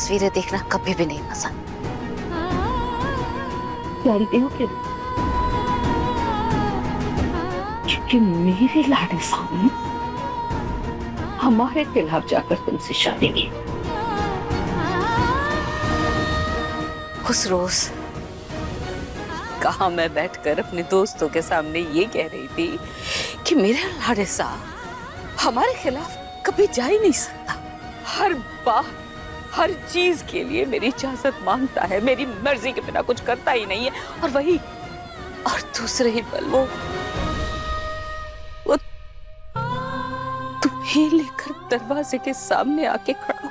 तस्वीरें देखना कभी भी नहीं पसंद। जानती हो कि मेरे लाडले साहब हमारे खिलाफ जाकर तुमसे शादी की। उस रोज कहा मैं बैठकर अपने दोस्तों के सामने ये कह रही थी कि मेरा लाडसा हमारे खिलाफ कभी जा ही नहीं सकता। हर बात हर चीज के लिए मेरी इजाजत मांगता है, मेरी मर्जी के बिना कुछ करता ही नहीं है। और वही और दूसरे ही पल वो तुम्हें लेकर दरवाजे के सामने आके खड़ा हो।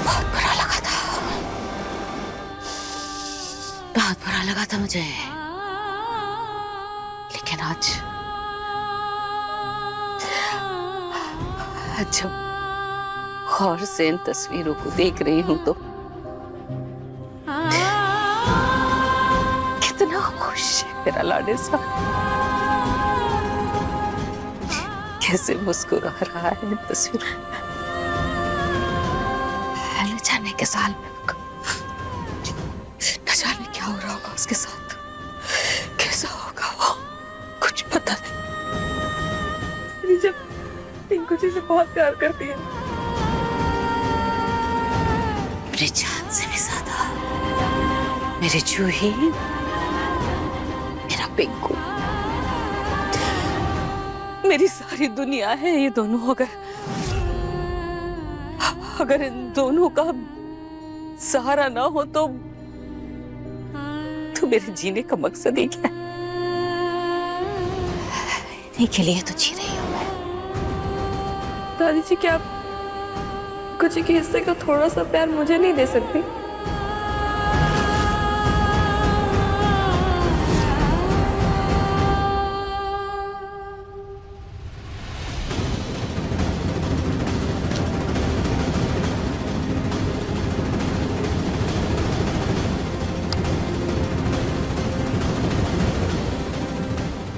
बहुत बुरा लगा था, बहुत बुरा लगा था मुझे। लेकिन आज जब गौर से इन तस्वीरों को देख रही हूं तो कितना खुश है मेरा लाडसा, कैसे मुस्कुरा रहा है इन तस्वीरों। न जाने के साल में न जाने क्या हो रहा होगा उसके साथ, कैसा होगा वो, कुछ पता नहीं। जब पिंकू जी से बहुत प्यार करती है, मेरी जान से भी ज्यादा, मेरी जूही, मेरा पिंकू, मेरी सारी दुनिया है ये दोनों। अगर इन दोनों का सहारा ना हो तो मेरे जीने का मकसद ही क्या है? इन्हीं के लिए तो जी रही हूं मैं। दादी जी, क्या आप कुछ के हिस्से का थोड़ा सा प्यार मुझे नहीं दे सकती?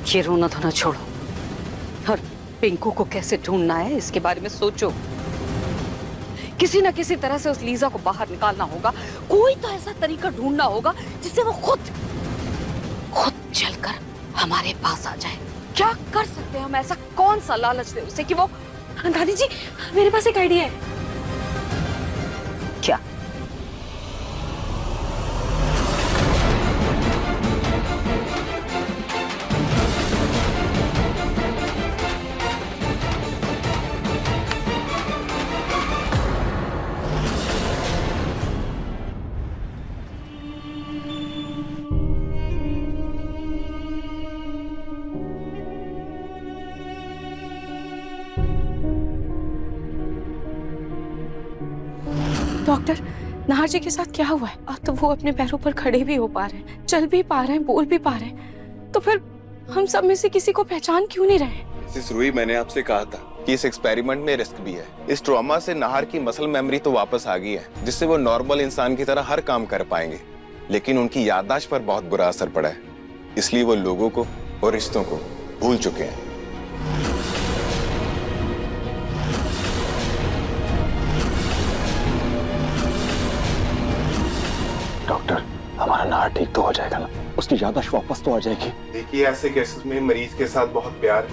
ये रोना धोना छोड़ो और पिंकू को कैसे ढूंढना है इसके बारे में सोचो। किसी ना किसी तरह से उस लीजा को बाहर निकालना होगा। कोई तो ऐसा तरीका ढूंढना होगा जिससे वो खुद चलकर हमारे पास आ जाए। क्या कर सकते हैं हम? ऐसा कौन सा लालच दे उसे कि वो। दादी जी, मेरे पास एक आइडिया है। क्या? डॉक्टर, नाहर जी के साथ क्या हुआ है? अब तो वो अपने पैरों पर खड़े भी हो पा रहे हैं, चल भी पा रहे हैं, बोल भी पा रहे हैं, तो फिर हम सब में से किसी को पहचान क्यों नहीं रहे? मिसेस रूही, मैंने आपसे कहा था कि इस एक्सपेरिमेंट में रिस्क भी है। इस ट्रॉमा से नाहर की मसल मेमोरी तो वापस आ गई है, जिससे वो नॉर्मल इंसान की तरह हर काम कर पाएंगे, लेकिन उनकी याददाश्त पर बहुत बुरा असर पड़ा है। इसलिए वो लोगों को और रिश्तों को भूल चुके हैं। डॉक्टर, हमारा नाहर ठीक तो हो जाएगा ना? उसकी याददाश्त वापस तो आ जाएगी। देखिए, ऐसे केसेस में मरीज के साथ बहुत प्यार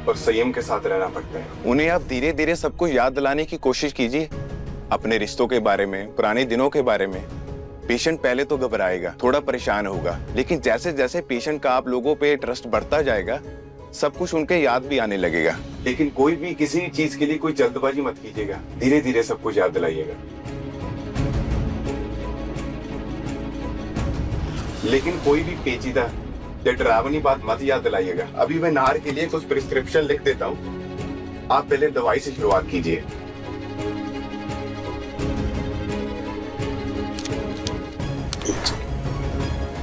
और संयम के साथ रहना पड़ता है। उन्हें आप धीरे धीरे सब कुछ याद दिलाने की कोशिश कीजिए, अपने रिश्तों के बारे में, पुराने दिनों के बारे में। पेशेंट पहले तो घबराएगा, थोड़ा परेशान होगा, लेकिन जैसे जैसे पेशेंट का आप लोगों पे ट्रस्ट बढ़ता जाएगा, सब कुछ उनके याद भी आने लगेगा। लेकिन कोई भी किसी चीज के लिए कोई जल्दबाजी मत कीजिएगा, धीरे धीरे सब कुछ याद दिलाइएगा। लेकिन कोई भी पेचीदा या डरावनी बात मत याद दिलाइएगा। अभी मैं नाहर के लिए कुछ प्रिस्क्रिप्शन लिख देता हूँ, आप पहले दवाई से शुरुआत कीजिए।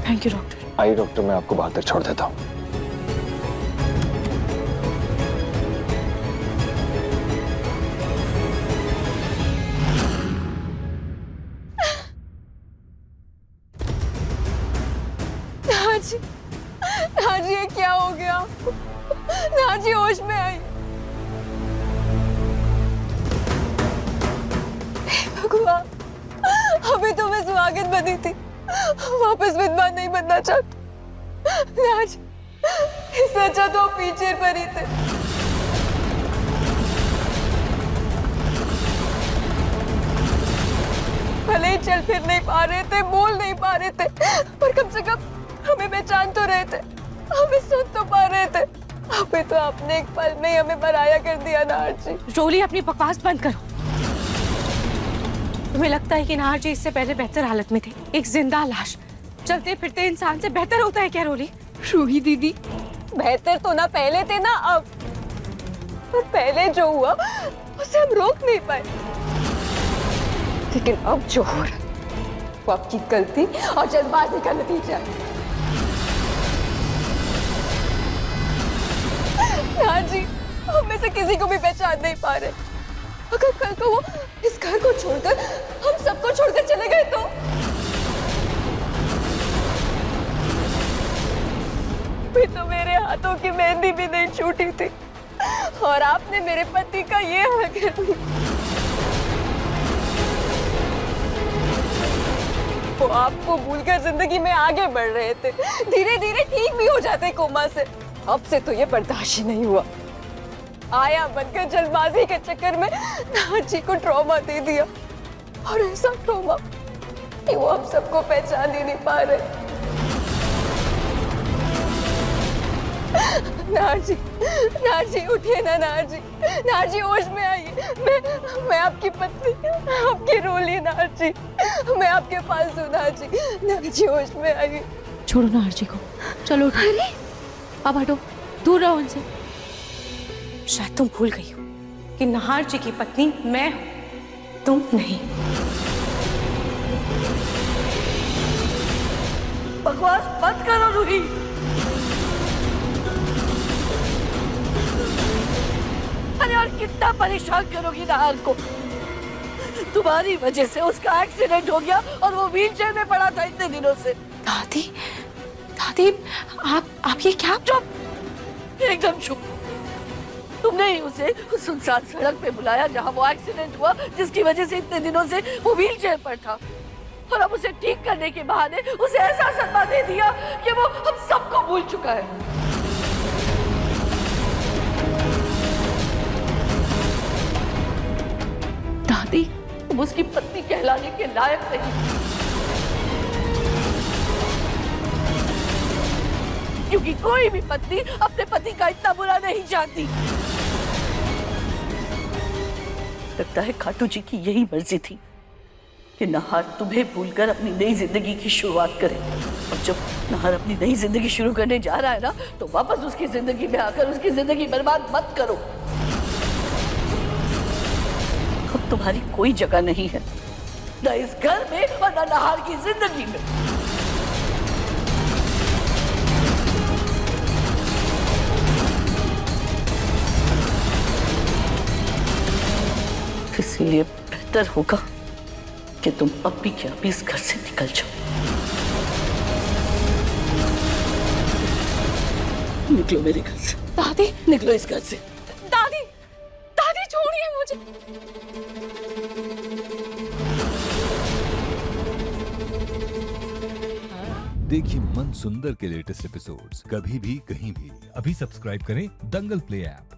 Thank you doctor. आइए डॉक्टर, मैं आपको बाहर तक छोड़ देता हूँ। नाजी, ये क्या हो गया? नाजी होश में आई। हुआ? अभी तो मैं सुहागिन बनी थी, वापस विधवा नहीं बनना चाहती। आज इससे अच्छा तो पीछे पर ही थे। भले ही चल फिर नहीं पा रहे थे, बोल नहीं पा रहे थे, पर कम से कम हमें पहचान तो रहे थे, हमें सुन तो पा रहे थे। अभी तो आपने एक पल में ही हमें पराया कर दिया नाहर जी। रोली, अपनी बकवास बंद करो। तुम्हें लगता है कि नाहर जी इससे पहले बेहतर हालत में थे? एक जिंदा लाश चलते फिरते इंसान से बेहतर होता है क्या रोली? रूही दीदी, बेहतर तो ना पहले थे ना अब, पर पहले जो हुआ उसे हम रोक नहीं पाए, लेकिन अब जो हो रहा वो आपकी गलती और जल्दबाजी का नतीजा है। नाहर जी, हम में से किसी को भी पहचान नहीं पा रहे। अगर कल को वो इस घर को छोड़कर हम सबको छोड़कर चले गए तो? भी तो मेरे हाथों की मेहंदी भी नहीं छूटी थी और आपने मेरे पति का ये हाल कर दिया। वो आपको भूलकर जिंदगी में आगे बढ़ रहे थे, धीरे धीरे ठीक भी हो जाते कोमा से। अब से तो ये बर्दाश्त ही नहीं हुआ। आया बनकर जल्दबाजी के चक्कर में नाहर जी को ट्रॉमा दे दिया, और ऐसा ट्रॉमा कि वो अब सबको पहचान ही नहीं पा रहे। नाहर जी उठिए ना, नाहर जी होश में आइए। मैं आपकी पत्नी, आपकी रोली नाहर जी, मैं आपके पास हूँ नाहर जी होश में आइए। छोड़ो नाहर जी को, चलो अरे अब हटो, दूर रहो उनसे। शायद तुम भूल गई हो कि नाहर जी की पत्नी मैं हूं, तुम नहीं। बकवास मत करो रूही। अरे और कितना परेशान करोगी नाहर को? तुम्हारी वजह से उसका एक्सीडेंट हो गया और वो व्हीलचेयर में पड़ा था इतने दिनों से। दादी, दादी, आप ये क्या? चुप, एकदम चुप। तुमने ही उसे उस सुनसान सड़क पे बुलाया जहां वो एक्सीडेंट हुआ, जिसकी वजह से इतने दिनों से वो व्हीलचेयर पर था, और अब उसे ठीक करने के बहाने उसे ऐसा सदमा दे दिया कि वो हम सबको भूल चुका है। दादी, तुम उसकी पत्नी कहलाने के लायक नहीं, क्योंकि कोई भी पत्नी अपने पति का इतना बुरा नहीं चाहती। लगता है खाटू जी की यही मर्जी थी कि नाहर तुम्हें भूलकर अपनी नई जिंदगी की शुरुआत करे, और जब नाहर अपनी नई जिंदगी शुरू करने जा रहा है ना, तो वापस उसकी जिंदगी में आकर उसकी जिंदगी बर्बाद मत करो। अब तुम्हारी कोई जगह नहीं है, न इस घर में और न नाहर की जिंदगी में। इसलिए बेहतर होगा कि तुम अभी के अभी इस घर से निकल जाओ। निकलो मेरे घर से। दादी, निकलो इस घर से। दादी, दादी छोड़िए मुझे। देखिए मन सुंदर के लेटेस्ट एपिसोड्स कभी भी कहीं भी। अभी सब्सक्राइब करें दंगल प्ले ऐप।